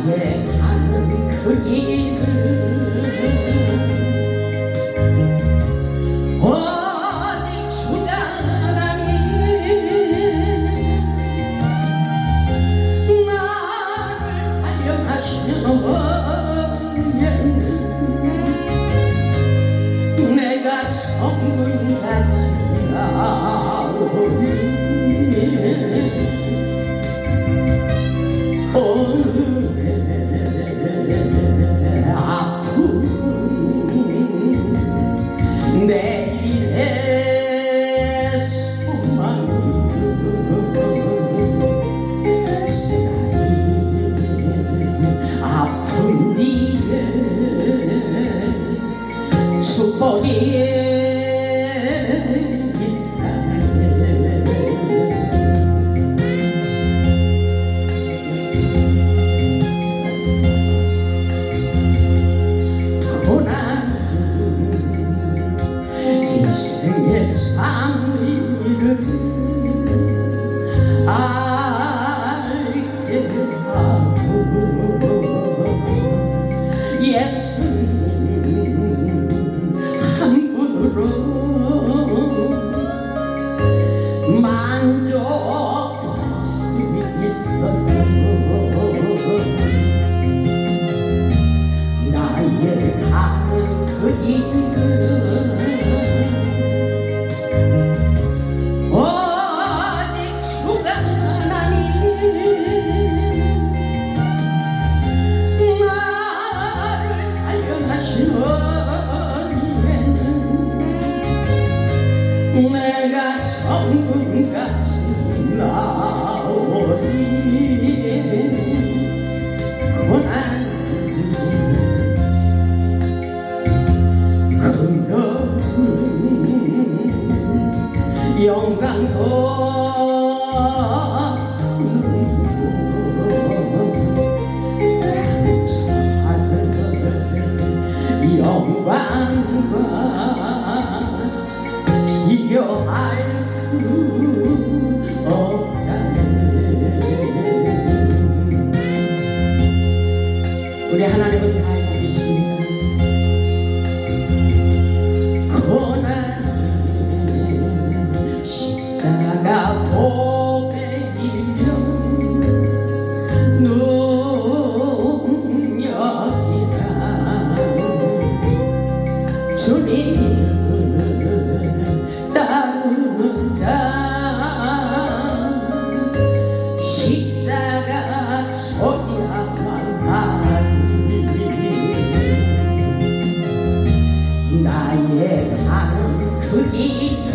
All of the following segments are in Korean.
나의 가는 그 길을 오직 주가 하나님 나를 달려가시면 내가 천군 같이 나오리 오늘의 아픔 내일의 소망 쓰라린 아픈 뒤에 축복이 인생의 참리를 알게 하고 예수님 한 분으로 만족할 수 있어요. 나의 가는 그 길을 오직 주가 하나님 나를 단련하시는 내가 천군같이 나오리 고난 영광도 영광과 비교할 수 없다네. 우리 하나님은 다 알고 계십니다. 고난 십자가 보배이며 능력이라 주님을 따르는 자 십자가 져야만 하리 나의 가는 그 길을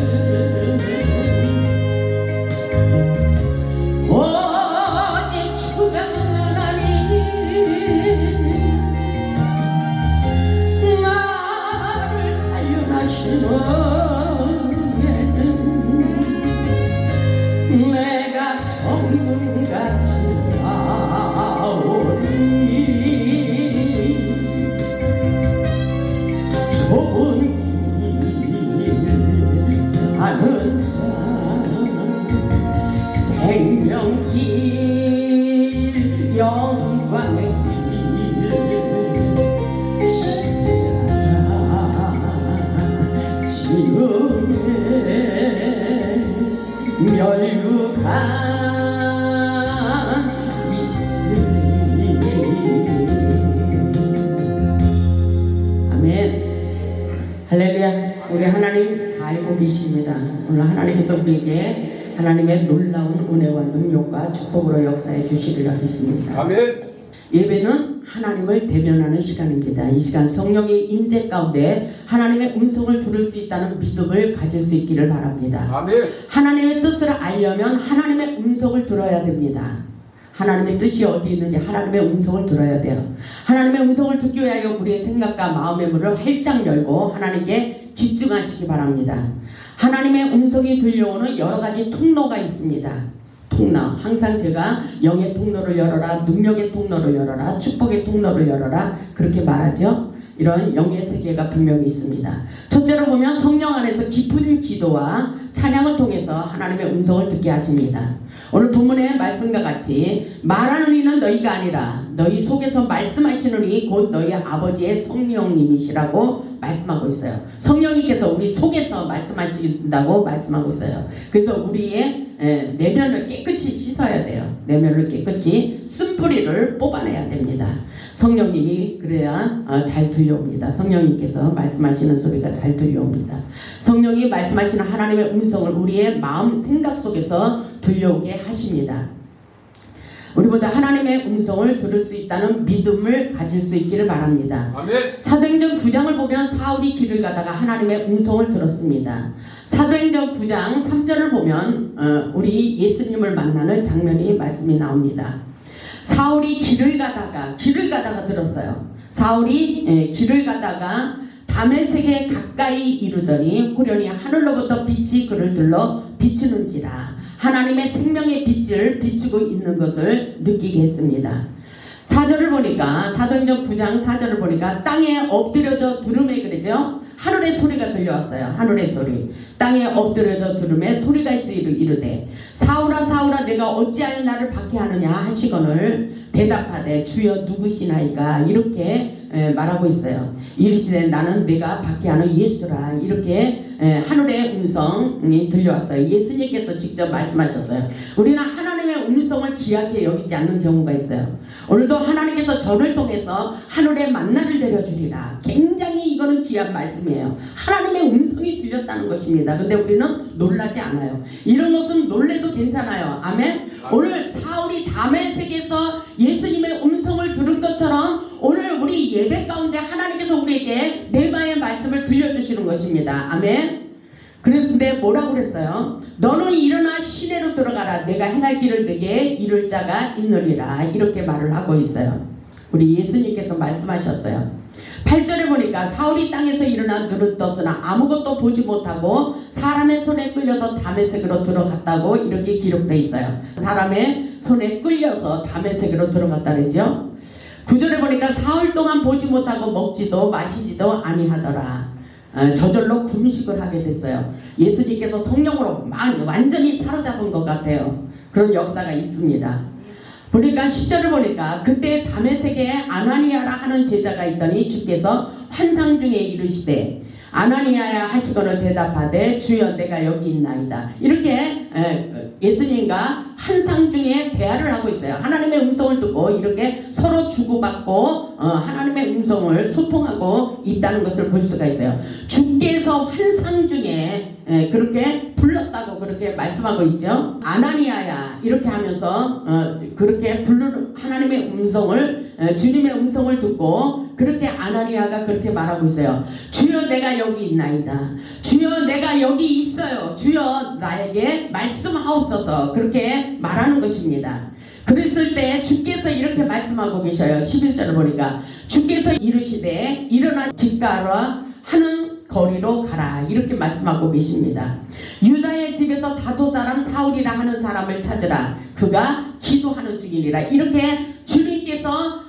오직 주가 하나님 나를 단련하시는 내가 천군같이 나오리 좋은 길 하는 자 생명길 영광의 길 십자가 지음에 멸류관 있으니 아멘. 할렐루야. 우리 하나님 다 알고 계십니다. 오늘 하나님께서 우리에게 하나님의 놀라운 은혜와 능력과 축복으로 역사해 주시리라 믿습니다. 아멘. 예배는 하나님을 대면하는 시간입니다. 이 시간 성령의 임재 가운데 하나님의 음성을 들을 수 있다는 믿음을 가질 수 있기를 바랍니다. 아멘. 하나님의 뜻을 알려면 하나님의 음성을 들어야 됩니다. 하나님의 뜻이 어디 있는지 하나님의 음성을 들어야 돼요. 하나님의 음성을 듣기 위하여 우리의 생각과 마음의 문을 활짝 열고 하나님께 집중하시기 바랍니다. 하나님의 음성이 들려오는 여러 가지 통로가 있습니다. 통로. 항상 제가 영의 통로를 열어라, 능력의 통로를 열어라, 축복의 통로를 열어라 그렇게 말하죠. 이런 영의 세계가 분명히 있습니다. 첫째로 보면 성령 안에서 깊은 기도와 찬양을 통해서 하나님의 음성을 듣게 하십니다. 오늘 본문의 말씀과 같이 말하는 이는 너희가 아니라 너희 속에서 말씀하시는 이 곧 너희 아버지의 성령님이시라고 말씀하고 있어요. 성령님께서 우리 속에서 말씀하신다고 말씀하고 있어요. 그래서 우리의 내면을 깨끗이 씻어야 돼요. 내면을 깨끗이 쓴뿌리를 뽑아내야 됩니다. 성령님이 그래야 잘 들려옵니다. 성령님께서 말씀하시는 소리가 잘 들려옵니다. 성령이 말씀하시는 하나님의 음성을 우리의 마음 생각 속에서 들려오게 하십니다. 우리보다 하나님의 음성을 들을 수 있다는 믿음을 가질 수 있기를 바랍니다. 아멘. 사도행전 9장을 보면 사울이 길을 가다가 하나님의 음성을 들었습니다. 사도행전 9장 3절을 보면 우리 예수님을 만나는 장면이 말씀이 나옵니다. 사울이 길을 가다가 들었어요. 사울이 길을 가다가 다메섹에 가까이 이르더니 호련히 하늘로부터 빛이 그를 들러 비추는지라 하나님의 생명의 빛을 비추고 있는 것을 느끼게 했습니다. 4절을 보니까 사도행전 9장 4절을 보니까 땅에 엎드려져 들음에 그러죠. 하늘의 소리가 들려왔어요. 하늘의 소리. 땅에 엎드려져 들음에 소리가 이르되 사울아 사울아 내가 어찌하여 나를 박해하느냐 하시거늘 대답하되 주여 누구시나이까 이렇게 말하고 있어요. 이르시되 나는 내가 박해하는 예수라 이렇게 하늘의 음성이 들려왔어요. 예수님께서 직접 말씀하셨어요. 우리는 하나님의 음성을 귀하게 여기지 않는 경우가 있어요. 오늘도 하나님께서 저를 통해서 하늘의 만나를 내려주리라. 굉장히 이거는 귀한 말씀이에요. 하나님의 음성이 들렸다는 것입니다. 근데 우리는 놀라지 않아요. 이런 것은 놀래도 괜찮아요. 아멘. 오늘 사울이 다메섹에서 예수님의 음성을 들은 것처럼 오늘 우리 예배 가운데 하나님께서 우리에게 네바의 말씀을 들려주시는 것입니다. 아멘. 그랬는데 뭐라고 그랬어요? 너는 일어나 시내로 들어가라. 내가 행할 길을 내게 이룰 자가 있느니라. 이렇게 말을 하고 있어요. 우리 예수님께서 말씀하셨어요. 8절에 보니까 사울이 땅에서 일어나 눈을 떴으나 아무것도 보지 못하고 사람의 손에 끌려서 다메섹으로 들어갔다고 이렇게 기록되어 있어요. 사람의 손에 끌려서 다메섹으로 들어갔다 그러죠. 9절에 보니까 사흘 동안 보지 못하고 먹지도 마시지도 아니하더라. 저절로 금식을 하게 됐어요. 예수님께서 성령으로 완전히 사로잡은 것 같아요. 그런 역사가 있습니다. 보니까 10절을 보니까 그때 다메섹에 아나니아라 하는 제자가 있더니 주께서 환상 중에 이르시되 아나니아야 하시거늘 대답하되 주여 내가 여기 있나이다. 이렇게 예수님과 환상 중에 대화를 하고 있어요. 하나님의 음성을 듣고 이렇게 서로 주고받고 하나님의 음성을 소통하고 있다는 것을 볼 수가 있어요. 주께서 환상 중에 그렇게 불렀다고 그렇게 말씀하고 있죠. 아나니아야 이렇게 하면서 그렇게 부르는 하나님의 음성을 주님의 음성을 듣고 그렇게 아나니아가 그렇게 말하고 있어요. 주여 내가 여기 있나이다. 주여 내가 여기 있어요. 주여 나에게 말씀하옵소서. 그렇게 말하는 것입니다. 그랬을 때 주께서 이렇게 말씀하고 계셔요. 11절을 보니까 주께서 이르시되 일어나 집가라 하는 거리로 가라 이렇게 말씀하고 계십니다. 유다의 집에서 다소 사람 사울이라 하는 사람을 찾으라. 그가 기도하는 중이니라. 이렇게 주님께서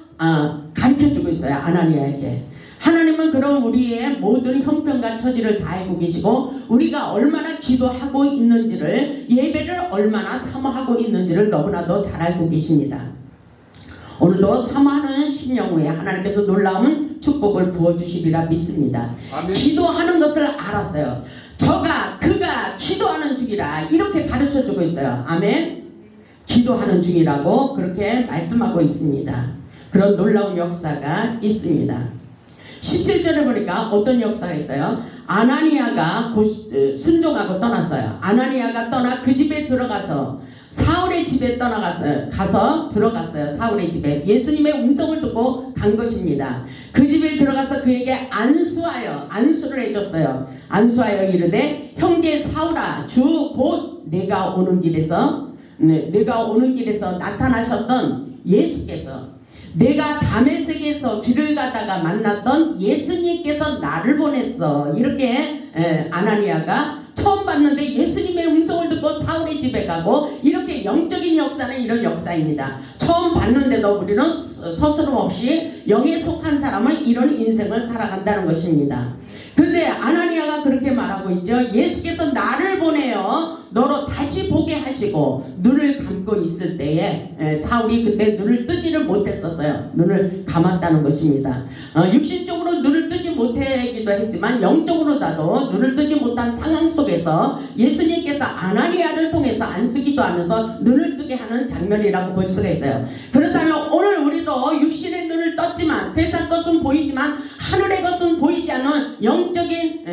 가르쳐주고 있어요. 아나니아에게. 하나님은 그럼 우리의 모든 형편과 처지를 다 알고 계시고 우리가 얼마나 기도하고 있는지를 예배를 얼마나 사모하고 있는지를 너무나도 잘 알고 계십니다. 오늘도 사모하는 심령 후에 하나님께서 놀라운 축복을 부어주시리라 믿습니다. 아멘. 기도하는 것을 알았어요. 그가 기도하는 중이라 이렇게 가르쳐주고 있어요. 아멘. 기도하는 중이라고 그렇게 말씀하고 있습니다. 그런 놀라운 역사가 있습니다. 17절에 보니까 어떤 역사가 있어요. 아나니아가 순종하고 떠났어요. 아나니아가 떠나 그 집에 들어가서 사울의 집에 가서 들어갔어요. 사울의 집에 예수님의 음성을 듣고 간 것입니다. 그 집에 들어가서 그에게 안수를 해줬어요. 안수하여 이르되 형제 사울아 주 곧 내가 오는 길에서 나타나셨던 예수께서 내가 다메섹에서 길을 가다가 만났던 예수님께서 나를 보냈어. 이렇게 아나니아가 처음 봤는데 예수님의 음성을 듣고 사울의 집에 가고 이렇게 영적인 역사는 이런 역사입니다. 처음 봤는데도 우리는 서스럼 없이 영에 속한 사람은 이런 인생을 살아간다는 것입니다. 그런데 아나니아가 그렇게 말하고 있죠. 예수께서 나를 보내어 너로 다시 보게 하시고 눈을 감고 있을 때에 사울이 그때 눈을 뜨지를 못했었어요. 눈을 감았다는 것입니다. 육신적으로 눈을 뜨지 못하기도 했지만 영적으로라도 눈을 뜨지 못한 상황 속에서 예수님께서 아나니아를 통해서 안수기도 하면서 눈을 뜨게 하는 장면이라고 볼 수가 있어요. 그렇다면 오늘 우리도 육신의 눈을 떴지만 세상 것은 보이지만 하늘의 것은 보이지 않는 영적인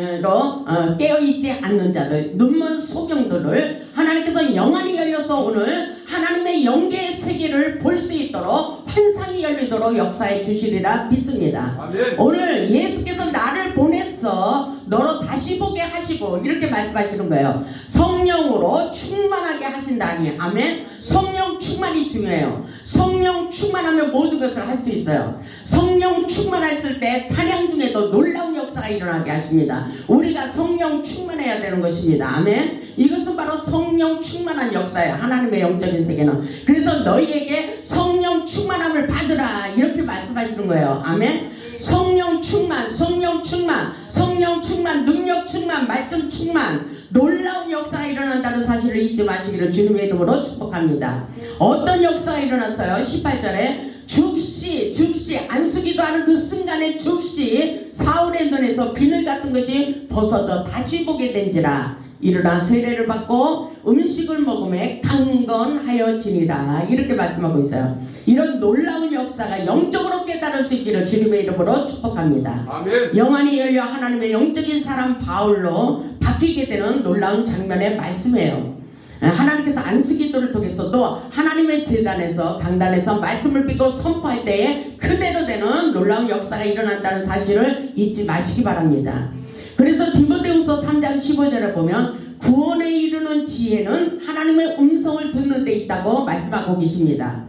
깨어있지 않는 자들, 눈먼 소경들을 하나님께서 영안이 열려서 오늘 하나님의 영계의 세계를 볼 수 있도록 환상이 열리도록 역사해 주시리라 믿습니다. 아멘. 오늘 예수께서 나를 보내서 너로 다시 보게 하시고 이렇게 말씀하시는 거예요. 성령으로 충만하게 하신다니. 아멘. 성령 충만이 중요해요. 성령 충만하면 모든 것을 할 수 있어요. 성령 충만했을 때 찬양 중에도 놀라운 역사가 일어나게 하십니다. 우리가 성령 충만해야 되는 것입니다. 아멘. 이것은 바로 성령 충만한 역사예요. 하나님의 영적인 세계는. 그래서 너희에게 성령 충만함을 받으라 이렇게 말씀하시는 거예요. 아멘. 성령 충만, 성령 충만, 성령 충만, 능력 충만, 말씀 충만, 놀라운 역사가 일어난다는 사실을 잊지 마시기를 주님의 이름으로 축복합니다. 어떤 역사가 일어났어요? 18절에 즉시 안수기도 하는 그 순간에 즉시 사울의 눈에서 비늘 같은 것이 벗어져 다시 보게 된지라. 일어나 세례를 받고 음식을 먹음에 강건하여지니라 이렇게 말씀하고 있어요. 이런 놀라운 역사가 영적으로 깨달을 수 있기를 주님의 이름으로 축복합니다. 아멘. 영안이 열려 하나님의 영적인 사람 바울로 바뀌게 되는 놀라운 장면의 말씀이에요. 하나님께서 안수기도를 통해서도 하나님의 제단에서 강단에서 말씀을 믿고 선포할 때에 그대로 되는 놀라운 역사가 일어난다는 사실을 잊지 마시기 바랍니다. 그래서 디모데후서 3장 15절에 보면 구원에 이르는 지혜는 하나님의 음성을 듣는 데 있다고 말씀하고 계십니다.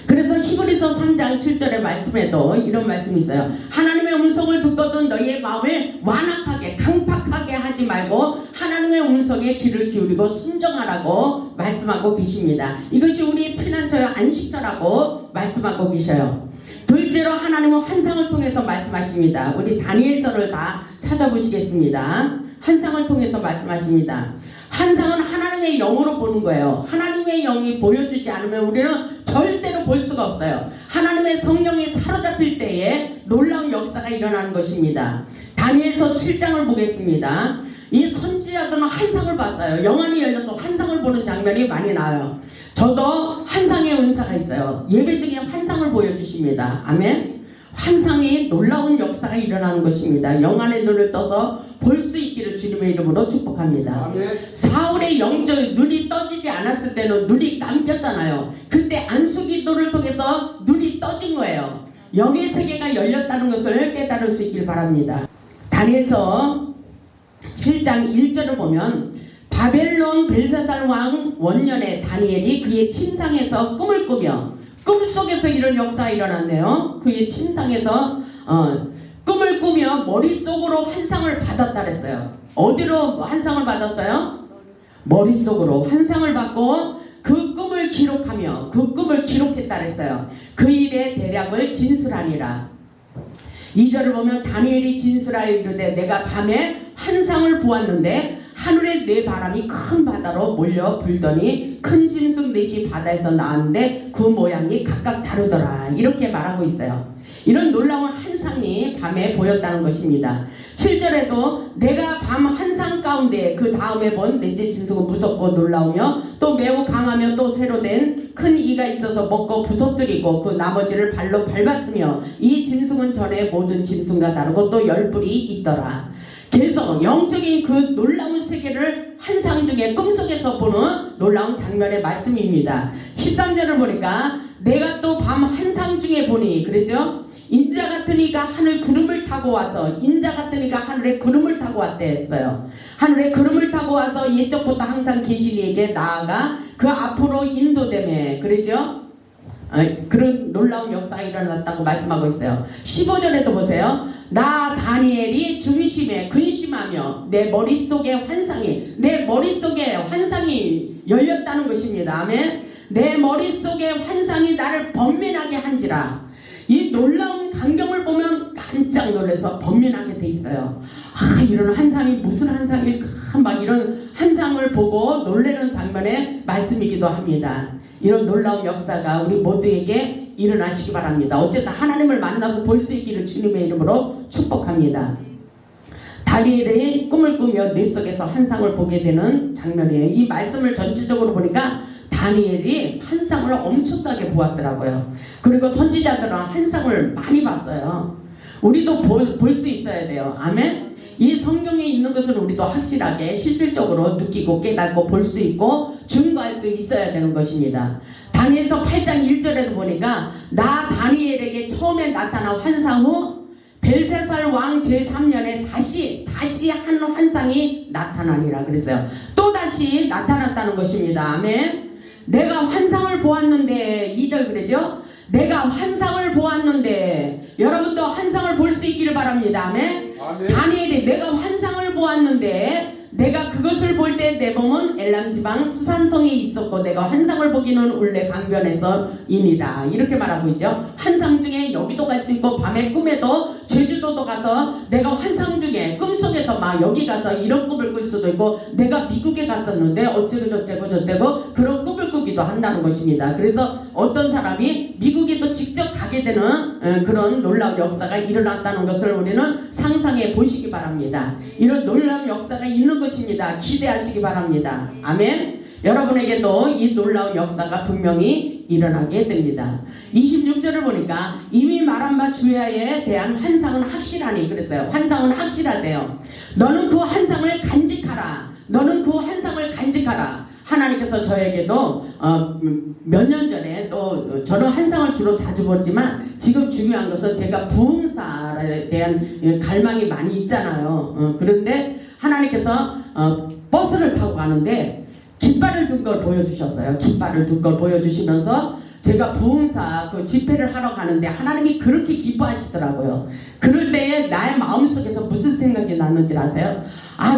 그래서 히브리서 3장 7절의 말씀에도 이런 말씀이 있어요. 하나님의 음성을 듣거든 너희의 마음을 완악하게 강팍하게 하지 말고 하나님의 음성에 귀를 기울이고 순종하라고 말씀하고 계십니다. 이것이 우리 피난처의 안식처라고 말씀하고 계셔요. 둘째로 하나님은 환상을 통해서 말씀하십니다. 우리 다니엘서를 다 찾아보시겠습니다. 환상을 통해서 말씀하십니다. 환상은 하나님의 영으로 보는 거예요. 하나님의 영이 보여주지 않으면 우리는 절대로 볼 수가 없어요. 하나님의 성령이 사로잡힐 때에 놀라운 역사가 일어나는 것입니다. 다니엘서 7장을 보겠습니다. 이 선지자들은 환상을 봤어요. 영안이 열려서 환상을 보는 장면이 많이 나와요. 저도 환상의 은사가 있어요. 예배 중에 환상을 보여주십니다. 아멘. 환상이 놀라운 역사가 일어나는 것입니다. 영안의 눈을 떠서 볼 수 있기를 주님의 이름으로 축복합니다. 아멘. 사울의 영적 눈이 떠지지 않았을 때는 눈이 감겼잖아요. 그때 안수기도를 통해서 눈이 떠진 거예요. 영의 세계가 열렸다는 것을 깨달을 수 있길 바랍니다. 다니엘서 7장 1절을 보면 바벨론 벨사살 왕 원년에 다니엘이 그의 침상에서 꿈을 꾸며 꿈속에서 이런 역사가 일어났네요. 그의 침상에서 꿈을 꾸며 머릿속으로 환상을 받았다 그랬어요. 어디로 환상을 받았어요? 머릿속으로 환상을 받고 그 꿈을 기록하며 그 꿈을 기록했다 그랬어요. 그 일의 대략을 진술하니라. 2절을 보면 다니엘이 진술하여 이르되 내가 밤에 환상을 보았는데 하늘에 네 바람이 큰 바다로 몰려 불더니 큰 짐승 넷이 바다에서 나왔는데 그 모양이 각각 다르더라. 이렇게 말하고 있어요. 이런 놀라운 환상이 밤에 보였다는 것입니다. 7절에도 내가 밤 환상 가운데 그 다음에 본 넷째 짐승은 무섭고 놀라우며 또 매우 강하며 또 새로 된 큰 이가 있어서 먹고 부서뜨리고 그 나머지를 발로 밟았으며 이 짐승은 전에 모든 짐승과 다르고 또 열뿔이 있더라. 그래서 영적인 그 놀라운 세계를 환상 중에 꿈속에서 보는 놀라운 장면의 말씀입니다. 13절을 보니까 내가 또 밤 환상 중에 보니 그러죠? 인자 같은 이가 하늘 구름을 타고 와서 인자 같은 이가 하늘에 구름을 타고 왔대 했어요. 하늘에 구름을 타고 와서 옛적부터 항상 계신 이에게 나아가 그 앞으로 인도되매 그러죠? 그런 놀라운 역사가 일어났다고 말씀하고 있어요. 15절에도 보세요. 나 다니엘이 중심에 근심하며 내 머릿속에 환상이 열렸다는 것입니다. 아멘. 내 머릿속에 환상이 나를 번민하게 한지라. 이 놀라운 광경을 보면 깜짝 놀라서 번민하게 돼 있어요. 이런 환상이 무슨 환상일까 막 이런 환상을 보고 놀라는 장면의 말씀이기도 합니다. 이런 놀라운 역사가 우리 모두에게 일어나시기 바랍니다. 어쨌든 하나님을 만나서 볼 수 있기를 주님의 이름으로 축복합니다. 다니엘이 꿈을 꾸며 뇌 속에서 환상을 보게 되는 장면이에요. 이 말씀을 전체적으로 보니까 다니엘이 환상을 엄청나게 보았더라고요. 그리고 선지자들은 환상을 많이 봤어요. 우리도 볼 수 있어야 돼요. 아멘. 이 성경에 있는 것을 우리도 확실하게 실질적으로 느끼고 깨닫고 볼 수 있고 증거할 수 있어야 되는 것입니다. 다니엘서 8장 1절에도 보니까 나 다니엘에게 처음에 나타난 환상 후 벨세살 왕 제3년에 다시 한 환상이 나타나니라 그랬어요. 또다시 나타났다는 것입니다. 아멘. 내가 환상을 보았는데 2절 그러죠. 내가 환상을 보았는데 여러분도 환상을 볼 수 있기를 바랍니다. 아멘. 다니엘이 내가 환상을 보았는데 내가 그것을 볼 때 내 몸은 엘람 지방 수산성에 있었고 내가 환상을 보기는 울레 강변에서이니라 이렇게 말하고 있죠. 환상 중에 여기도 갈 수 있고 밤에 꿈에도 제주도도 가서 내가 환상 중에 꿈속에서 막 여기 가서 이런 꿈을 꿀 수도 있고 내가 미국에 갔었는데 어쩌고 저쩌고 그런 꿈을 꾸기도 한다는 것입니다. 그래서 어떤 사람이 미국에 또 직접 가게 되는 그런 놀라운 역사가 일어났다는 것을 우리는 상상해 보시기 바랍니다. 이런 놀라운 역사가 있는 것입니다. 기대하시기 바랍니다. 아멘. 여러분에게도 이 놀라운 역사가 분명히 일어나게 됩니다. 26절을 보니까 이미 말한 바 주야에 대한 환상은 확실하니 그랬어요. 환상은 확실하대요. 너는 그 환상을 간직하라. 너는 그 환상을 간직하라. 하나님께서 저에게도 몇 년 전에 또 저는 환상을 주로 자주 보지만 지금 중요한 것은 제가 부흥사에 대한 갈망이 많이 있잖아요. 그런데 하나님께서 버스를 타고 가는데 깃발을 든 걸 보여주셨어요. 깃발을 든 걸 보여주시면서 제가 부흥사 그 집회를 하러 가는데 하나님이 그렇게 기뻐하시더라고요. 그럴 때에 나의 마음속에서 무슨 생각이 났는지 아세요?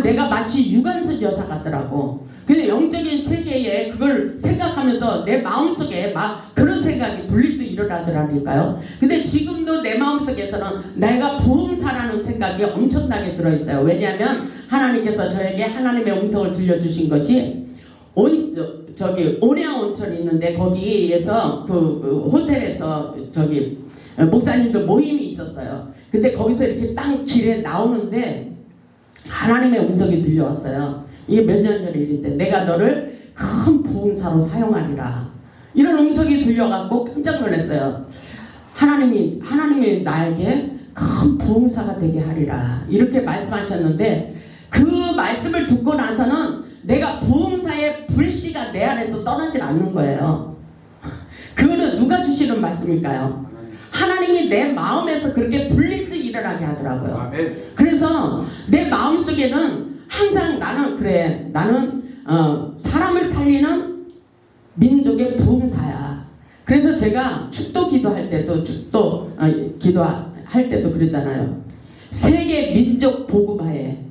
내가 마치 유관순 여사 같더라고. 근데 영적인 세계에 그걸 생각하면서 내 마음속에 막 그런 생각이 불릿도 일어나더라니까요. 근데 지금도 내 마음속에서는 내가 부흥사라는 생각이 엄청나게 들어있어요. 왜냐하면 하나님께서 저에게 하나님의 음성을 들려주신 것이 온양 온천이 있는데 거기에서 그 호텔에서 목사님들 모임이 있었어요. 근데 거기서 이렇게 딱 길에 나오는데 하나님의 음성이 들려왔어요. 이게 몇 년 전에 일인데 내가 너를 큰 부흥사로 사용하리라. 이런 음성이 들려갖고 깜짝 놀랐어요. 하나님이 나에게 큰 부흥사가 되게 하리라. 이렇게 말씀하셨는데 그 말씀을 듣고 나서는 내가 부흥사의 불씨가 내 안에서 떠나질 않는 거예요. 그거는 누가 주시는 말씀일까요? 하나님이 내 마음에서 그렇게 불릴 듯 일어나게 하더라고요. 그래서 내 마음속에는 항상 나는 사람을 살리는 민족의 부흥사야. 그래서 제가 축도 기도할 때도 기도할 때도 그러잖아요. 세계 민족 복음화에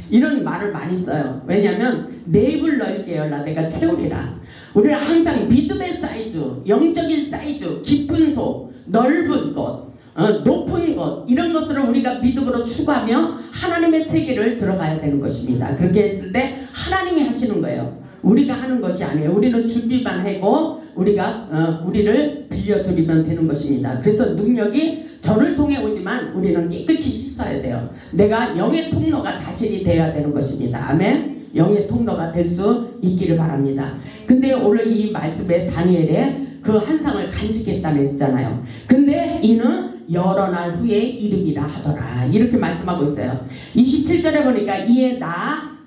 이런 말을 많이 써요. 왜냐하면 내 입을 넓게 열라 내가 채우리라. 우리는 항상 믿음의 사이즈, 영적인 사이즈, 깊은 속, 넓은 곳, 높은 것 이런 것을 우리가 믿음으로 추구하며 하나님의 세계를 들어가야 되는 것입니다. 그렇게 했을 때 하나님이 하시는 거예요. 우리가 하는 것이 아니에요. 우리는 준비만 하고 우리를 빌려드리면 되는 것입니다. 그래서 능력이 저를 통해 오지만 우리는 깨끗이 씻어야 돼요. 내가 영의 통로가 자신이 되어야 되는 것입니다. 아멘. 영의 통로가 될 수 있기를 바랍니다. 근데 오늘 이 말씀에 다니엘의 그 환상을 간직했다는 했잖아요. 근데 이는 여러 날 후에 이름이라 하더라. 이렇게 말씀하고 있어요. 27절에 보니까 이에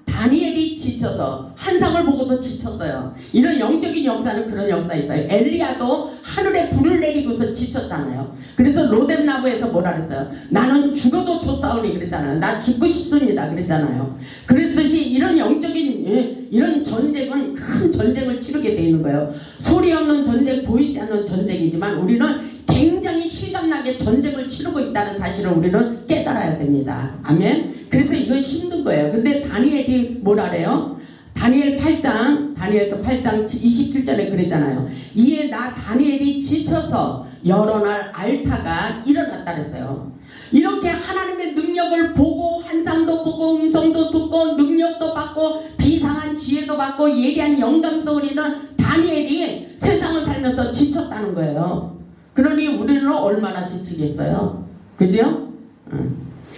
다니엘이 지쳐서 환상을 보고도 지쳤어요. 이런 영적인 역사는 그런 역사 있어요. 엘리야도 하늘에 불을 내리고서 지쳤잖아요. 그래서 로뎀나무에서 뭐라 그랬어요? 나는 죽어도 좋사오니 그랬잖아요. 나 죽고 싶습니다 그랬잖아요. 그랬듯이 이런 영적인 이런 전쟁은 큰 전쟁을 치르게 돼 있는 거예요. 소리 없는 전쟁, 보이지 않는 전쟁이지만 우리는 굉장히 실감나게 전쟁을 치르고 있다는 사실을 우리는 깨달아야 됩니다. 아멘. 그래서 이건 힘든 거예요. 근데 다니엘이 뭐라 그래요? 다니엘서 8장 27절에 그랬잖아요. 이에 다니엘이 지쳐서 여러 날 앓다가 일어났다 그랬어요. 이렇게 하나님의 능력을 보고 환상도 보고 음성도 듣고 능력도 받고 비상한 지혜도 받고 예리한 영감성을 있는 다니엘이 세상을 살면서 지쳤다는 거예요. 그러니 우리는 얼마나 지치겠어요? 그죠?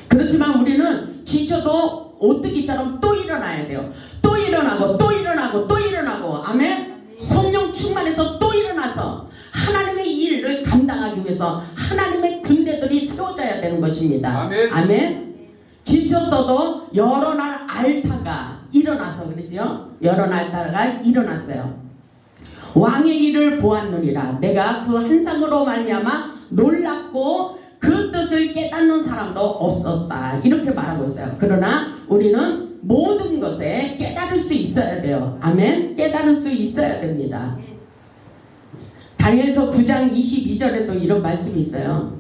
그렇지만 우리는 지쳐도 오뚜기처럼 또 일어나야 돼요. 또 일어나고 또 일어나고 또 일어나고 아멘? 성령 충만해서 또 일어나서 하나님의 일을 감당하기 위해서 하나님의 군대들이 세워져야 되는 것입니다. 아멘. 아멘. 지쳤어도 여러 날 앓다가 일어나서 그러죠. 여러 날 앓다가 일어났어요. 왕의 일을 보았느니라. 내가 그 환상으로 말미암아 놀랍고 그 뜻을 깨닫는 사람도 없었다. 이렇게 말하고 있어요. 그러나 우리는 모든 것에 깨달을 수 있어야 돼요. 아멘. 깨달을 수 있어야 됩니다. 다니엘서 9장 22절에도 이런 말씀이 있어요.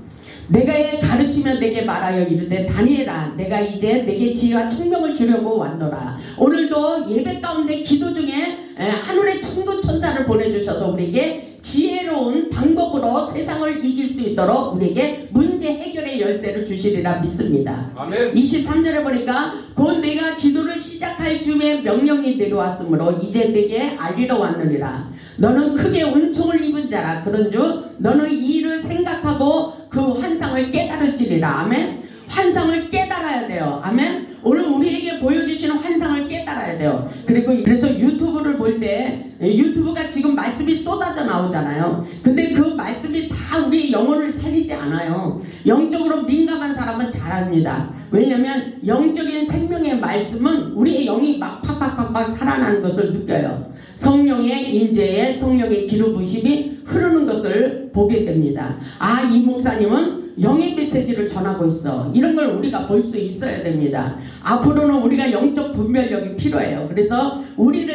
내가 가르치며 내게 말하여 이르되 다니엘아 내가 이제 내게 지혜와 총명을 주려고 왔노라. 오늘도 예배 가운데 기도 중에 하늘의 천군 천사를 보내주셔서 우리에게 지혜로운 방법으로 세상을 이길 수 있도록 우리에게 문제 해결의 열쇠를 주시리라 믿습니다. 아멘. 23절에 보니까 곧 내가 기도를 시작할 즈음에 명령이 내려왔으므로 이제 내게 알리러 왔느니라. 너는 크게 은총을 입은 자라. 그런즉 너는 이 일을 생각하고 그 환상을 깨달을지리라. 아멘. 환상을 깨달아야 돼요. 아멘. 오늘 우리에게 보여주시는 환상을 깨달아야 돼요. 그리고 그래서 유튜브를 볼 때 유튜브가 지금 말씀이 쏟아져 나오잖아요. 근데 그 말씀이 다 우리의 영혼을 살리지 않아요. 영적으로 민감한 사람은 잘합니다. 왜냐하면 영적인 생명의 말씀은 우리의 영이 막 팍팍팍팍 살아나는 것을 느껴요. 성령의 임재에 성령의 기름 부심이 흐르는 것을 보게 됩니다. 아, 이 목사님은 영의 메시지를 전하고 있어. 이런 걸 우리가 볼 수 있어야 됩니다. 앞으로는 우리가 영적 분별력이 필요해요. 그래서 우리를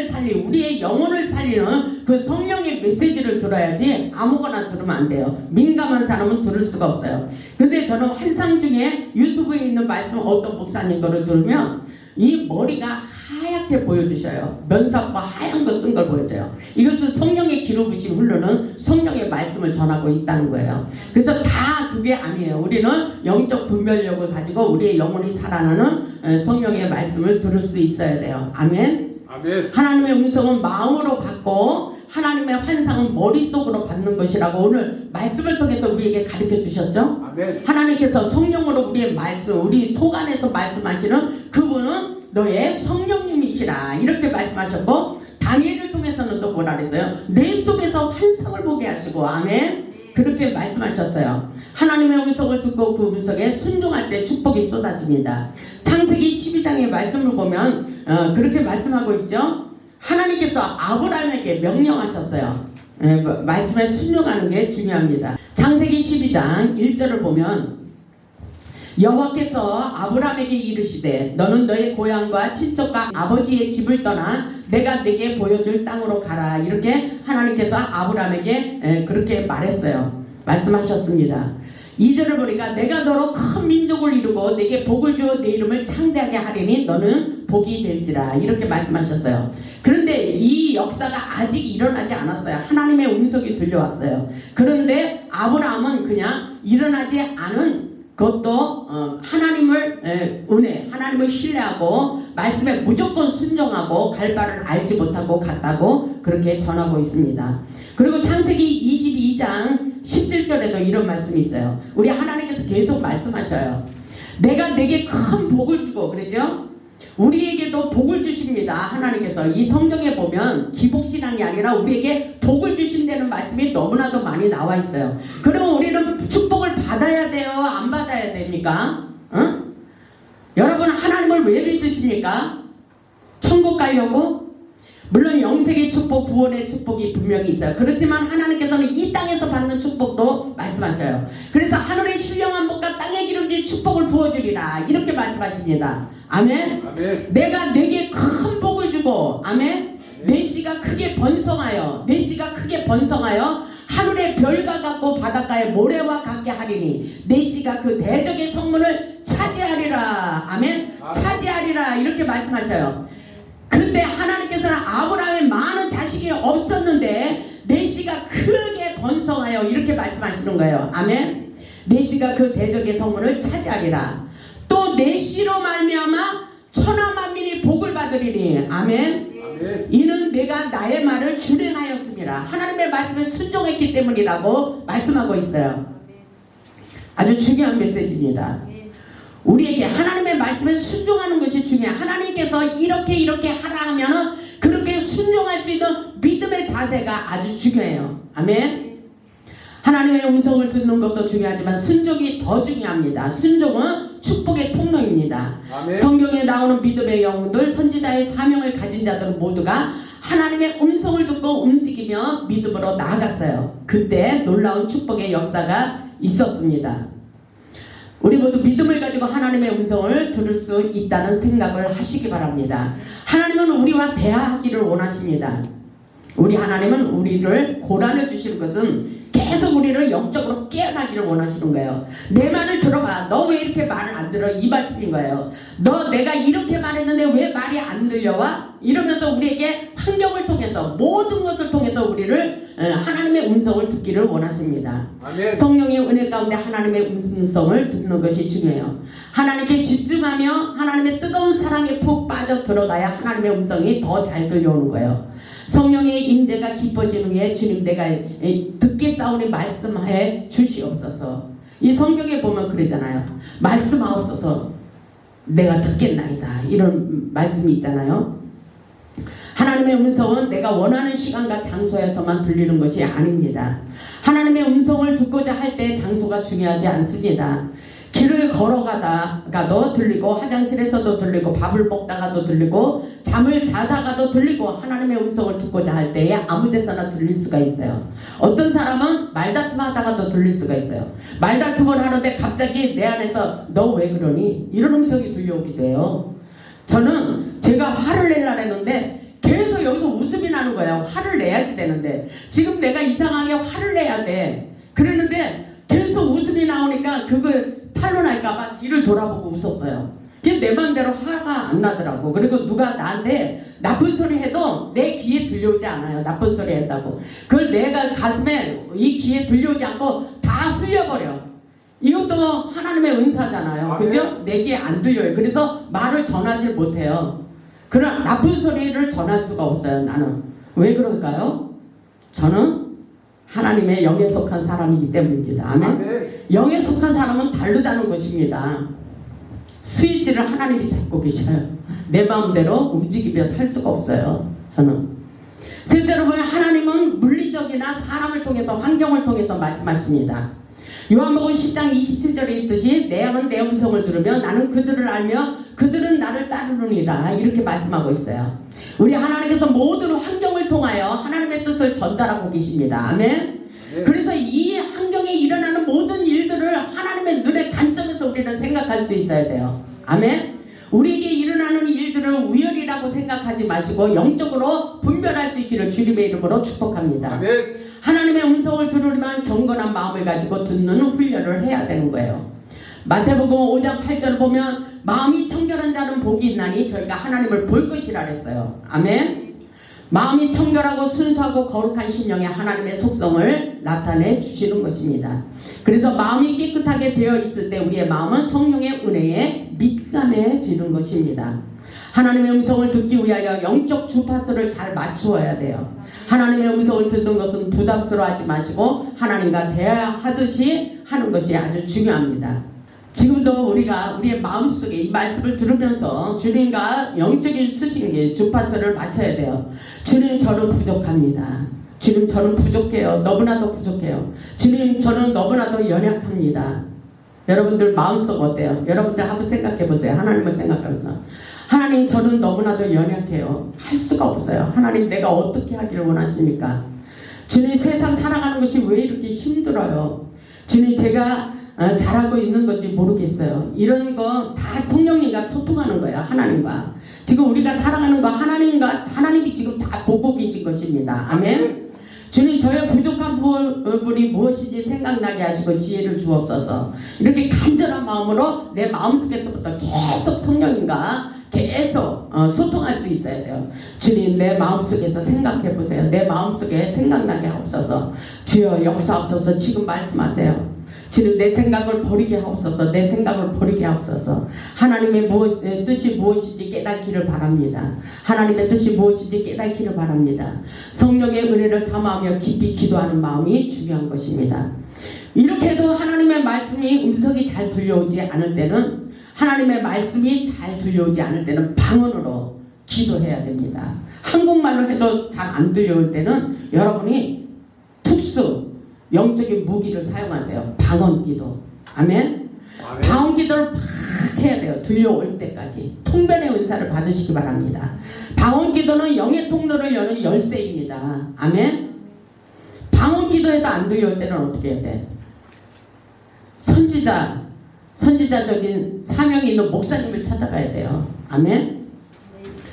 우리의 영혼을 살리는 그 성령의 메시지를 들어야지 아무거나 들으면 안 돼요. 민감한 사람은 들을 수가 없어요. 근데 저는 환상 중에 유튜브에 있는 말씀 어떤 목사님 거를 들으면 이 머리가 하얗게 보여주셔요. 면사과 하얀 거 쓴 걸 보여줘요. 이것은 성령의 기름 부심 흐르는 성령의 말씀을 전하고 있다는 거예요. 그래서 다 그게 아니에요. 우리는 영적 분별력을 가지고 우리의 영혼이 살아나는 성령의 말씀을 들을 수 있어야 돼요. 아멘. 아멘. 하나님의 음성은 마음으로 받고 하나님의 환상은 머릿속으로 받는 것이라고 오늘 말씀을 통해서 우리에게 가르쳐 주셨죠. 아멘. 하나님께서 성령으로 우리의 말씀, 우리 속 안에서 말씀하시는 그분은 너의 성령님이시라 이렇게 말씀하셨고, 다니엘을 통해서는 또 뭐라 그랬어요? 내 속에서 환상을 보게 하시고, 아멘. 그렇게 말씀하셨어요. 하나님의 음성을 듣고 그 음성에 순종할 때 축복이 쏟아집니다. 창세기 12장의 말씀을 보면 그렇게 말씀하고 있죠. 하나님께서 아브라함에게 명령하셨어요. 말씀에 순종하는 게 중요합니다. 창세기 12장 1절을 보면 여호와께서 아브라함에게 이르시되 너는 너의 고향과 친척과 아버지의 집을 떠나 내가 네게 보여줄 땅으로 가라. 이렇게 하나님께서 아브라함에게 그렇게 말했어요. 말씀하셨습니다. 2절을 보니까 내가 너로 큰 민족을 이루고 네게 복을 주어 네 이름을 창대하게 하리니 너는 복이 될지라. 이렇게 말씀하셨어요. 그런데 이 역사가 아직 일어나지 않았어요. 하나님의 음성이 들려왔어요. 그런데 아브라함은 그냥 일어나지 않은 그것도 하나님을 하나님을 신뢰하고 말씀에 무조건 순종하고 갈 바를 알지 못하고 갔다고 그렇게 전하고 있습니다. 그리고 창세기 22장 17절에도 이런 말씀이 있어요. 우리 하나님께서 계속 말씀하셔요. 내가 내게 큰 복을 주고, 그러죠? 우리에게도 복을 주십니다. 하나님께서 이 성경에 보면 기복신앙이 아니라 우리에게 복을 주신다는 말씀이 너무나도 많이 나와 있어요. 그러면 우리는 축복을 받아야 돼요? 안 받아야 됩니까? 여러분, 하나님을 왜 믿으십니까? 천국 가려고? 물론 영생의 축복, 구원의 축복이 분명히 있어요. 그렇지만 하나님께서는 이 땅에서 받는 축복도 말씀하셔요. 그래서 하늘의 신령한 복과 땅의 기름진 축복을 부어주리라. 이렇게 말씀하십니다. 아멘. 아멘. 내가 내게 큰 복을 주고, 아멘. 내 씨가 크게 번성하여, 내 씨가 크게 번성하여 하늘의 별과 같고 바닷가의 모래와 같게 하리니 내 씨가 그 대적의 성문을 차지하리라. 아멘. 차지하리라. 이렇게 말씀하셔요. 그런데 하나님께서는 아브라함의 많은 자식이 없었는데 내 씨가 크게 번성하여 이렇게 말씀하시는 거예요. 아멘. 내 씨가 그 대적의 성문을 차지하리라. 또 내 씨로 말미암아 천하 만민이 복을 받으리니. 아멘. 이는 내가 나의 말을 준행하였습니다. 하나님의 말씀에 순종했기 때문이라고 말씀하고 있어요. 아주 중요한 메시지입니다. 우리에게 하나님의 말씀에 순종하는 것이 중요해요. 하나님께서 이렇게 하라 하면은 그렇게 순종할 수 있는 믿음의 자세가 아주 중요해요. 아멘. 하나님의 음성을 듣는 것도 중요하지만 순종이 더 중요합니다. 순종은 축복의 통로입니다. 아멘. 성경에 나오는 믿음의 영웅들, 선지자의 사명을 가진 자들은 모두가 하나님의 음성을 듣고 움직이며 믿음으로 나아갔어요. 그때 놀라운 축복의 역사가 있었습니다. 우리 모두 믿음을 가지고 하나님의 음성을 들을 수 있다는 생각을 하시기 바랍니다. 하나님은 우리와 대화하기를 원하십니다. 우리 하나님은 우리를 고난을 주시는 것은 계속 우리를 영적으로 깨어나기를 원하시는 거예요. 내 말을 들어봐. 너 왜 이렇게 말을 안 들어? 이 말씀인 거예요. 너 내가 이렇게 말했는데 왜 말이 안 들려와? 이러면서 우리에게 환경을 통해서 모든 것을 통해서 우리를 하나님의 음성을 듣기를 원하십니다. 아멘. 성령의 은혜 가운데 하나님의 음성을 듣는 것이 중요해요. 하나님께 집중하며 하나님의 뜨거운 사랑에 푹 빠져 들어가야 하나님의 음성이 더 잘 들려오는 거예요. 성령의 임재가 깊어진 후에 주님 내가 듣게 싸우니 말씀하여 주시옵소서. 이 성경에 보면 그러잖아요. 말씀하옵소서 내가 듣겠나이다. 이런 말씀이 있잖아요. 하나님의 음성은 내가 원하는 시간과 장소에서만 들리는 것이 아닙니다. 하나님의 음성을 듣고자 할 때 장소가 중요하지 않습니다. 길을 걸어가다가도 들리고 화장실에서도 들리고 밥을 먹다가도 들리고 잠을 자다가도 들리고 하나님의 음성을 듣고자 할 때에 아무 데서나 들릴 수가 있어요. 어떤 사람은 말다툼 하다가도 들릴 수가 있어요. 말다툼을 하는데 갑자기 내 안에서 너 왜 그러니? 이런 음성이 들려오기도 해요. 저는 제가 화를 내려고 했는데 계속 여기서 웃음이 나는 거예요. 화를 내야지 되는데 지금 내가 이상하게 화를 내야 돼. 그랬는데 계속 웃음이 나오니까 그걸 탈로 날까봐 뒤를 돌아보고 웃었어요. 내 맘대로 화가 안 나더라고. 그리고 누가 나한테 나쁜 소리 해도 내 귀에 들려오지 않아요. 나쁜 소리 했다고. 그걸 내가 가슴에 이 귀에 들려오지 않고 다 흘려버려. 이것도 하나님의 은사잖아요. 그죠? 내 귀에 안 들려요. 그래서 말을 전하지 못해요. 그런 나쁜 소리를 전할 수가 없어요. 나는. 왜 그럴까요? 저는 하나님의 영에 속한 사람이기 때문입니다. 아멘. 영에 속한 사람은 다르다는 것입니다. 스위치를 하나님이 잡고 계셔요. 내 마음대로 움직이며 살 수가 없어요. 저는. 셋째로 보면 하나님은 물리적이나 사람을 통해서 환경을 통해서 말씀하십니다. 요한복음 10장 27절에 있듯이 내 양은 내 음성을 들으며 나는 그들을 알며 그들은 나를 따르느니라 이렇게 말씀하고 있어요. 우리 하나님께서 모든 환경을 통하여 하나님의 뜻을 전달하고 계십니다. 아멘. 그래서 이 환경에 일어나는 모든 일들을 하나님의 눈의 관점에서 우리는 생각할 수 있어야 돼요. 아멘. 우리에게 일어나는 일들을 우연이라고 생각하지 마시고 영적으로 분별할 수 있기를 주님의 이름으로 축복합니다. 아멘. 하나님의 음성을 들으려면 경건한 마음을 가지고 듣는 훈련을 해야 되는 거예요. 마태복음 5장 8절을 보면 마음이 청결한 자는 복이 있나니 저희가 하나님을 볼 것이라 그랬어요. 아멘. 마음이 청결하고 순수하고 거룩한 심령에 하나님의 속성을 나타내 주시는 것입니다. 그래서 마음이 깨끗하게 되어 있을 때 우리의 마음은 성령의 은혜에 민감해지는 것입니다. 하나님의 음성을 듣기 위하여 영적 주파수를 잘 맞추어야 돼요. 하나님의 음성을 듣는 것은 부담스러워하지 마시고 하나님과 대화하듯이 하는 것이 아주 중요합니다. 지금도 우리가 우리의 마음속에 이 말씀을 들으면서 주님과 영적인 수신기 주파수를 맞춰야 돼요. 주님 저는 부족합니다. 주님 저는 부족해요. 너무나도 부족해요. 주님 저는 너무나도 연약합니다. 여러분들 마음속 어때요? 여러분들 한번 생각해 보세요. 하나님을 생각하면서 하나님 저는 너무나도 연약해요. 할 수가 없어요. 하나님 내가 어떻게 하기를 원하십니까? 주님 세상 살아가는 것이 왜 이렇게 힘들어요? 주님 제가 잘하고 있는 건지 모르겠어요. 이런 거 다 성령님과 소통하는 거예요. 하나님과. 지금 우리가 살아가는 거 하나님이 지금 다 보고 계신 것입니다. 아멘. 주님 저의 부족한 부분이 무엇인지 생각나게 하시고 지혜를 주옵소서. 이렇게 간절한 마음으로 내 마음속에서부터 계속 성령님과 계속 소통할 수 있어야 돼요. 주님, 내 마음속에서 생각해 보세요. 내 마음속에 생각나게 하옵소서. 주여 역사하옵소서. 지금 말씀하세요. 주님, 내 생각을 버리게 하옵소서. 내 생각을 버리게 하옵소서. 하나님의 뜻이 무엇인지 깨닫기를 바랍니다. 하나님의 뜻이 무엇인지 깨닫기를 바랍니다. 성령의 은혜를 삼아하며 깊이 기도하는 마음이 중요한 것입니다. 이렇게 해도 하나님의 말씀이 음성이 잘 들려오지 않을 때는, 하나님의 말씀이 잘 들려오지 않을 때는 방언으로 기도해야 됩니다. 한국말로 해도 잘 안 들려올 때는 여러분이 특수 영적인 무기를 사용하세요. 방언 기도. 아멘. 방언 기도를 막 해야 돼요. 들려올 때까지. 통변의 은사를 받으시기 바랍니다. 방언 기도는 영의 통로를 여는 열쇠입니다. 아멘. 방언 기도해도 안 들려올 때는 어떻게 해야 돼? 선지자적인 사명이 있는 목사님을 찾아가야 돼요. 아멘.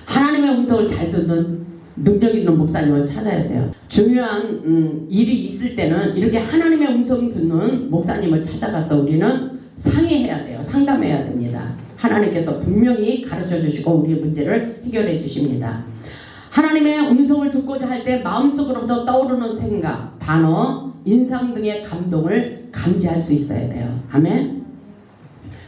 하나님의 음성을 잘 듣는 능력 있는 목사님을 찾아야 돼요. 중요한 일이 있을 때는 이렇게 하나님의 음성 듣는 목사님을 찾아가서 우리는 상의해야 돼요. 상담해야 됩니다. 하나님께서 분명히 가르쳐 주시고 우리의 문제를 해결해 주십니다. 하나님의 음성을 듣고자 할 때 마음속으로부터 떠오르는 생각, 단어, 인상 등의 감동을 감지할 수 있어야 돼요. 아멘.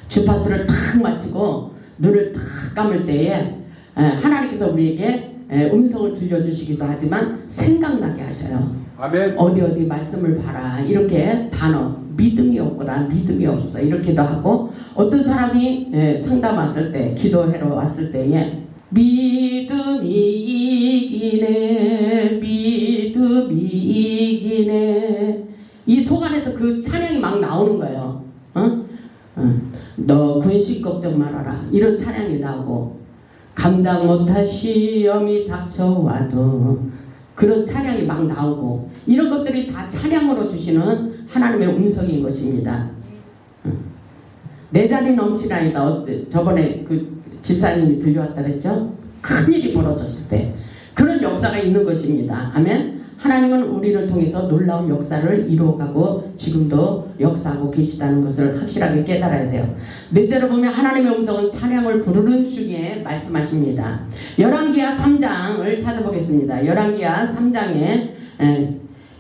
주파수를 탁 맞추고 눈을 탁 감을 때에 하나님께서 우리에게 음성을 들려주시기도 하지만 생각나게 하셔요. 아멘. 어디 말씀을 봐라. 이렇게 단어, 믿음이 없거나 믿음이 없어. 이렇게도 하고, 어떤 사람이 상담 왔을 때, 기도하러 왔을 때에 믿음이 이기네, 믿음이 이기네. 이 속 안에서 그 찬양이 막 나오는 거예요. 너 근심 걱정 말아라. 이런 찬양이 나오고, 감당 못할 시험이 닥쳐와도 그런 찬양이 막 나오고, 이런 것들이 다 찬양으로 주시는 하나님의 음성인 것입니다. 내 자리 넘치나이다. 저번에 그 집사님이 들려왔다 그랬죠? 큰일이 벌어졌을 때 그런 역사가 있는 것입니다. 아멘. 하나님은 우리를 통해서 놀라운 역사를 이루어가고 지금도 역사하고 계시다는 것을 확실하게 깨달아야 돼요. 넷째로 보면 하나님의 음성은 찬양을 부르는 중에 말씀하십니다. 열왕기하 3장을 찾아보겠습니다. 열왕기하 3장에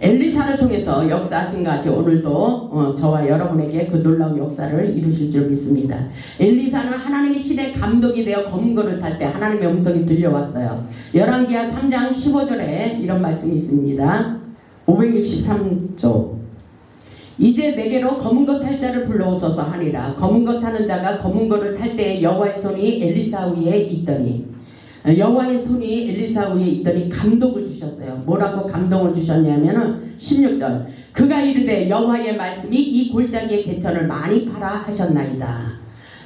엘리사를 통해서 역사하신 것 같이 오늘도 저와 여러분에게 그 놀라운 역사를 이루실 줄 믿습니다. 엘리사는 하나님의 신의 감독이 되어 검은거를 탈 때 하나님의 음성이 들려왔어요. 열왕기하 3장 15절에 이런 말씀이 있습니다. 563조. 이제 내게로 검은거 탈 자를 불러오소서 하니라. 검은거 타는 자가 검은거를 탈 때에 여호와의 손이 엘리사 위에 있더니, 여호와의 손이 엘리사 위에 있더니 감동을 주셨어요. 뭐라고 감동을 주셨냐면은 16절. 그가 이르되 여호와의 말씀이 이 골짜기의 개천을 많이 파라 하셨나이다.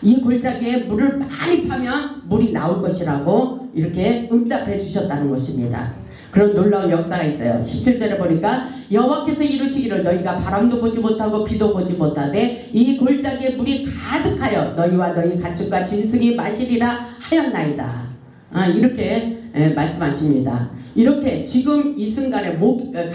이 골짜기에 물을 많이 파면 물이 나올 것이라고 이렇게 응답해 주셨다는 것입니다. 그런 놀라운 역사가 있어요. 17절에 보니까 여호와께서 이루시기를 너희가 바람도 보지 못하고 비도 보지 못하되 이 골짜기에 물이 가득하여 너희와 너희 가축과 짐승이 마시리라 하였나이다. 이렇게 말씀하십니다. 이렇게 지금 이 순간에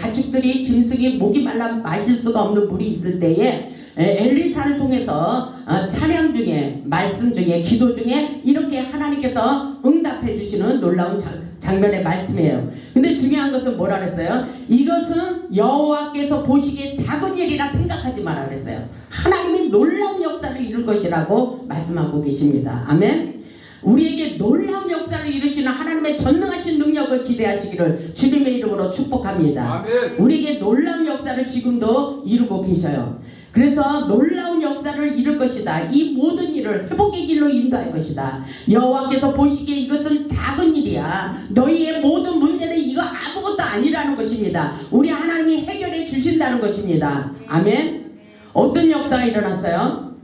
가축들이 짐승이 목이 말라 마실 수가 없는 물이 있을 때에 엘리사를 통해서 찬양 중에, 말씀 중에, 기도 중에 이렇게 하나님께서 응답해 주시는 놀라운 장면의 말씀이에요. 근데 중요한 것은 뭐라 그랬어요? 이것은 여호와께서 보시기에 작은 일이라 생각하지 마라 그랬어요. 하나님이 놀라운 역사를 이룰 것이라고 말씀하고 계십니다. 아멘. 우리에게 놀라운 역사를 이루시는 하나님의 전능하신 능력을 기대하시기를 주님의 이름으로 축복합니다. 아멘. 우리에게 놀라운 역사를 지금도 이루고 계셔요. 그래서 놀라운 역사를 이룰 것이다. 이 모든 일을 회복의 길로 인도할 것이다. 여호와께서 보시기에 이것은 작은 일이야. 너희의 모든 문제는 이거 아무것도 아니라는 것입니다. 우리 하나님이 해결해 주신다는 것입니다. 아멘. 어떤 역사가 일어났어요?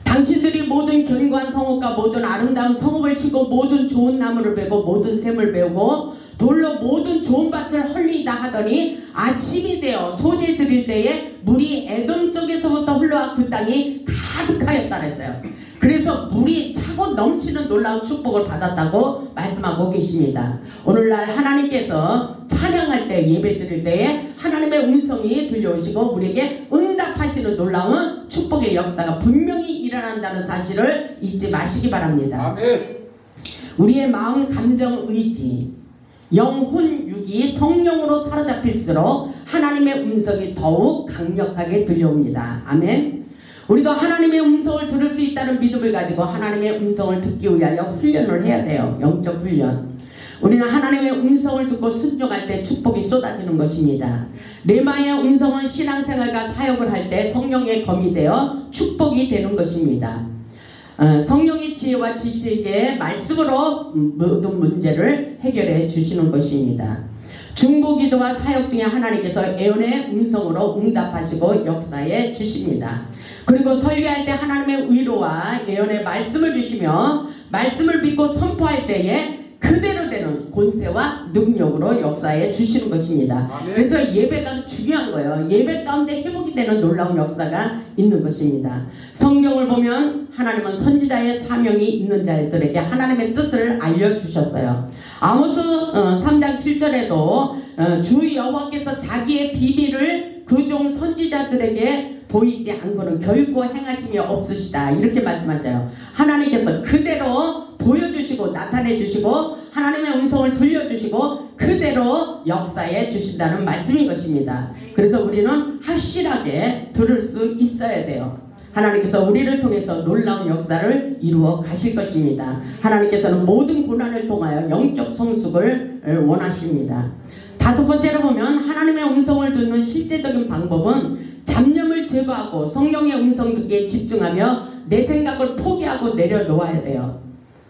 당신들이 모든 견고한 성읍과 모든 아름다운 성읍을 치고 모든 좋은 나무를 베고 모든 샘을 베고 돌로 모든 좋은 밭을 헐리다 하더니 아침이 되어 소재 드릴 때에 물이 에돔 쪽에서부터 흘러와 그 땅이 가득하였다 그랬어요. 그래서 물이 차고 넘치는 놀라운 축복을 받았다고 말씀하고 계십니다. 오늘날 하나님께서 찬양할 때, 예배 드릴 때에 하나님의 음성이 들려오시고 우리에게 응답하시는 놀라운 축복의 역사가 분명히 일어난다는 사실을 잊지 마시기 바랍니다. 아멘. 우리의 마음, 감정, 의지, 영혼, 육이 성령으로 사로잡힐수록 하나님의 음성이 더욱 강력하게 들려옵니다. 아멘. 우리도 하나님의 음성을 들을 수 있다는 믿음을 가지고 하나님의 음성을 듣기 위하여 훈련을 해야 돼요. 영적 훈련. 우리는 하나님의 음성을 듣고 순종할 때 축복이 쏟아지는 것입니다. 레마의 음성은 신앙생활과 사역을 할 때 성령의 검이 되어 축복이 되는 것입니다. 성령의 지혜와 지식의 말씀으로 모든 문제를 해결해 주시는 것입니다. 중보기도와 사역 중에 하나님께서 예언의 음성으로 응답하시고 역사해 주십니다. 그리고 설교할 때 하나님의 위로와 예언의 말씀을 주시며 말씀을 믿고 선포할 때에 그대로 되는 권세와 능력으로 역사해 주시는 것입니다. 아멘. 그래서 예배가 중요한 거예요. 예배 가운데 회복이 되는 놀라운 역사가 있는 것입니다. 성경을 보면 하나님은 선지자의 사명이 있는 자들에게 하나님의 뜻을 알려주셨어요. 아모스 3장 7절에도 주 여호와께서 자기의 비밀을 그 종 선지자들에게 보이지 않고는 결코 행하심이 없으시다, 이렇게 말씀하셔요. 하나님께서 그대로 보여주시고 나타내 주시고 하나님의 음성을 들려주시고 그대로 역사해 주신다는 말씀인 것입니다. 그래서 우리는 확실하게 들을 수 있어야 돼요. 하나님께서 우리를 통해서 놀라운 역사를 이루어 가실 것입니다. 하나님께서는 모든 고난을 통하여 영적 성숙을 원하십니다. 다섯 번째로 보면 하나님의 음성을 듣는 실제적인 방법은 잡념을 제거하고 성령의 음성 듣기에 집중하며 내 생각을 포기하고 내려놓아야 돼요.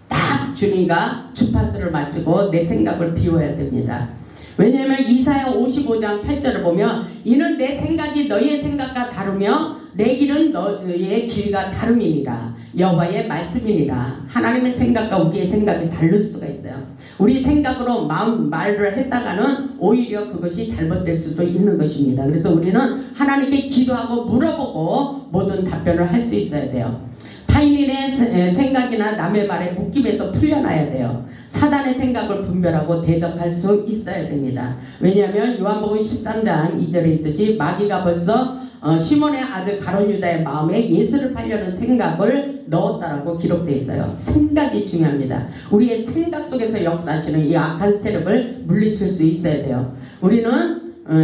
딱 주님과 주파수를 맞추고 내 생각을 비워야 됩니다. 왜냐하면 이사야 55장 8절을 보면 이는 내 생각이 너희의 생각과 다르며 내 길은 너희의 길과 다름이니라. 여호와의 말씀이니라. 하나님의 생각과 우리의 생각이 다를 수가 있어요. 우리 생각으로 말을 했다가는 오히려 그것이 잘못될 수도 있는 것입니다. 그래서 우리는 하나님께 기도하고 물어보고 모든 답변을 할 수 있어야 돼요. 타인의 생각이나 남의 말에 묶임에서 풀려나야 돼요. 사단의 생각을 분별하고 대적할 수 있어야 됩니다. 왜냐하면 요한복음 13장 2절에 있듯이 마귀가 벌써 시몬의 아들 가룟 유다의 마음에 예수를 팔려는 생각을 넣었다라고 기록되어 있어요. 생각이 중요합니다. 우리의 생각 속에서 역사하시는 이 악한 세력을 물리칠 수 있어야 돼요. 우리는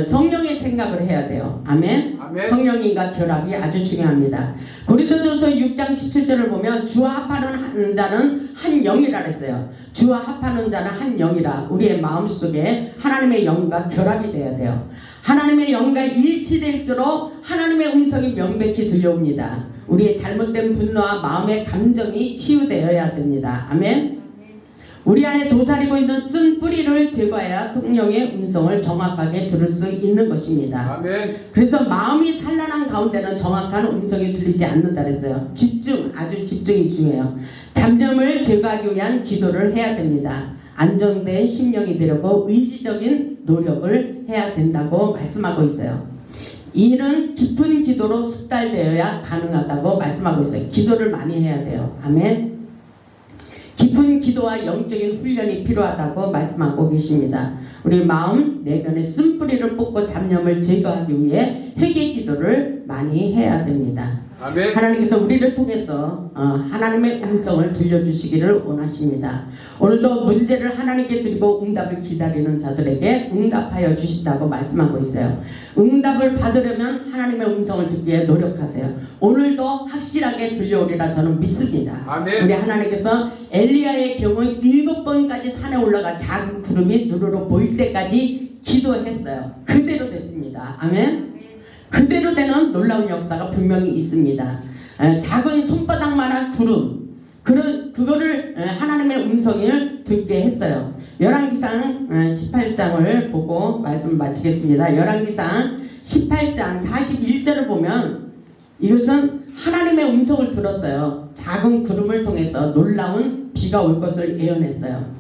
성령의 생각을 해야 돼요. 아멘. 아멘. 성령님과 결합이 아주 중요합니다. 고린도전서 6장 17절을 보면 주와 합하는 자는 한 영이라 했어요. 주와 합하는 자는 한 영이라. 우리의 마음속에 하나님의 영과 결합이 돼야 돼요. 하나님의 영과 일치될수록 하나님의 음성이 명백히 들려옵니다. 우리의 잘못된 분노와 마음의 감정이 치유되어야 됩니다. 아멘. 우리 안에 도사리고 있는 쓴 뿌리를 제거해야 성령의 음성을 정확하게 들을 수 있는 것입니다. 아멘. 그래서 마음이 산란한 가운데는 정확한 음성이 들리지 않는다 그랬어요. 집중, 아주 집중이 중요해요. 잡념을 제거하기 위한 기도를 해야 됩니다. 안정된 심령이 되려고 의지적인 노력을 해야 된다고 말씀하고 있어요. 이는 깊은 기도로 숙달되어야 가능하다고 말씀하고 있어요. 기도를 많이 해야 돼요. 아멘. 깊은 기도와 영적인 훈련이 필요하다고 말씀하고 계십니다. 우리 마음 내면의 쓴뿌리를 뽑고 잡념을 제거하기 위해 회개 기도를 많이 해야 됩니다. 아멘. 하나님께서 우리를 통해서 하나님의 음성을 들려주시기를 원하십니다. 오늘도 문제를 하나님께 드리고 응답을 기다리는 자들에게 응답하여 주신다고 말씀하고 있어요. 응답을 받으려면 하나님의 음성을 듣기 위해 노력하세요. 오늘도 확실하게 들려오리라 저는 믿습니다. 아멘. 우리 하나님께서 엘리야의 경우 7번까지 산에 올라가 작은 구름이 눈으로 보일 때까지 기도했어요. 그대로 됐습니다. 아멘. 그대로 되는 놀라운 역사가 분명히 있습니다. 작은 손바닥만한 구름, 그거를 하나님의 음성을 듣게 했어요. 열왕기상 18장을 보고 말씀 마치겠습니다. 열왕기상 18장 41절을 보면 이것은 하나님의 음성을 들었어요. 작은 구름을 통해서 놀라운 비가 올 것을 예언했어요.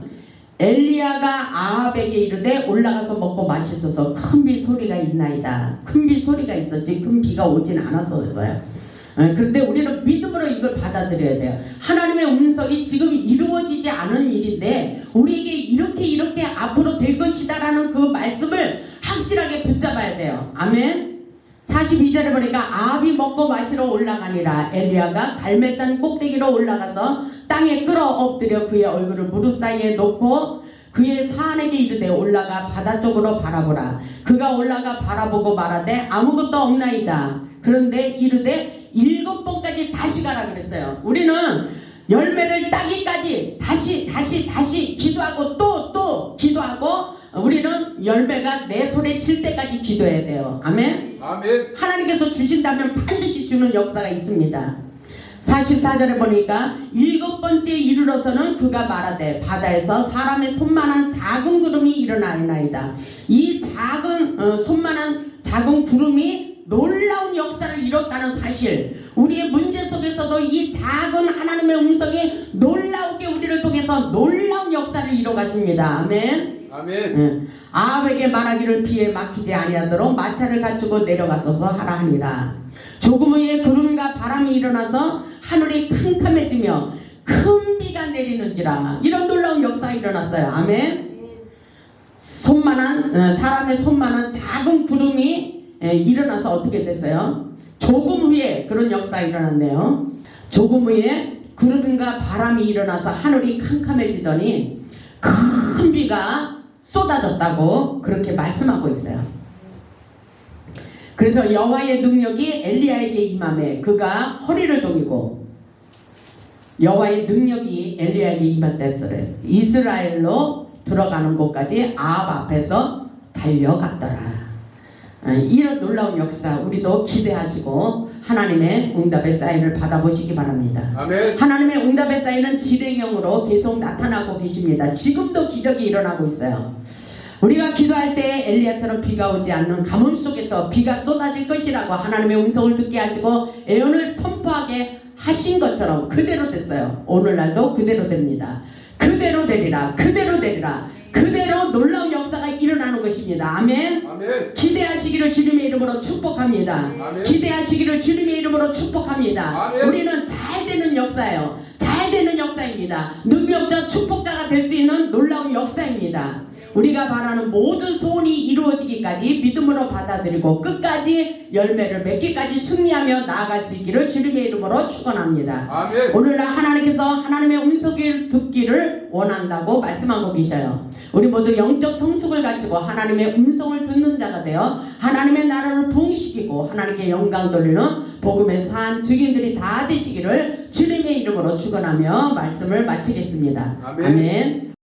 엘리야가 아합에게 이르되 올라가서 먹고 마시소서. 큰 비 소리가 있나이다. 큰 비 소리가 있었지 큰 비가 오진 않았었어요. 그런데 우리는 믿음으로 이걸 받아들여야 돼요. 하나님의 음성이 지금 이루어지지 않은 일인데 우리에게 이렇게 앞으로 될 것이다 라는 그 말씀을 확실하게 붙잡아야 돼요. 아멘. 42절에 보니까 아합이 먹고 마시러 올라가니라. 엘리야가 갈멜산 꼭대기로 올라가서 땅에 끌어 엎드려 그의 얼굴을 무릎 사이에 놓고 그의 사안에게 이르되 올라가 바다 쪽으로 바라보라. 그가 올라가 바라보고 말하되 아무것도 없나이다. 그런데 이르되 7번까지 다시 가라 그랬어요. 우리는 열매를 따기까지 다시 기도하고 또 기도하고 우리는 열매가 내 손에 질 때까지 기도해야 돼요. 아멘. 아멘. 하나님께서 주신다면 반드시 주는 역사가 있습니다. 44절에 보니까 7번째 이르러서는 그가 말하되 바다에서 사람의 손만한 작은 구름이 일어나나이다. 이 작은 손만한 작은 구름이 놀라운 역사를 이뤘다는 사실, 우리의 문제 속에서도 이 작은 하나님의 음성이 놀라우게 우리를 통해서 놀라운 역사를 이뤄 가십니다. 아멘. 아멘. 아합에게 말하기를 비에 막히지 아니하도록 마차를 갖추고 내려가소서 하라 하니라. 조금 후에 구름과 바람이 일어나서 하늘이 캄캄해지며 큰 비가 내리는지라. 이런 놀라운 역사가 일어났어요. 아멘. 사람의 손만한 작은 구름이 일어나서 어떻게 됐어요? 조금 후에 그런 역사가 일어났네요. 조금 후에 구름과 바람이 일어나서 하늘이 캄캄해지더니 큰 비가 쏟아졌다고 그렇게 말씀하고 있어요. 그래서 여호와의 능력이 엘리야에게 임하매 그가 허리를 동이고, 여호와의 능력이 엘리야에게 임했다서래. 이스라엘로 들어가는 곳까지 아합 앞에서 달려갔더라. 이런 놀라운 역사 우리도 기대하시고 하나님의 응답의 사인을 받아보시기 바랍니다. 아멘. 하나님의 응답의 사인은 진행형으로 계속 나타나고 계십니다. 지금도 기적이 일어나고 있어요. 우리가 기도할 때 엘리야처럼 비가 오지 않는 가뭄 속에서 비가 쏟아질 것이라고 하나님의 음성을 듣게 하시고 예언을 선포하게 하신 것처럼 그대로 됐어요. 오늘날도 그대로 됩니다. 그대로 되리라. 그대로 되리라. 그대로 놀라운 역사가 일어나는 것입니다. 아멘. 아멘. 기대하시기를 주님의 이름으로 축복합니다. 아멘. 기대하시기를 주님의 이름으로 축복합니다. 아멘. 우리는 잘 되는 역사예요. 잘 되는 역사입니다. 능력자 축복자가 될 수 있는 놀라운 역사입니다. 우리가 바라는 모든 소원이 이루어지기까지 믿음으로 받아들이고 끝까지 열매를 맺기까지 승리하며 나아갈 수 있기를 주님의 이름으로 축원합니다. 아멘. 오늘날 하나님께서 하나님의 음성을 듣기를 원한다고 말씀하고 계셔요. 우리 모두 영적 성숙을 가지고 하나님의 음성을 듣는 자가 되어 하나님의 나라를 부흥시키고 하나님께 영광 돌리는 복음의 산 증인들이 다 되시기를 주님의 이름으로 축원하며 말씀을 마치겠습니다. 아멘. 아멘.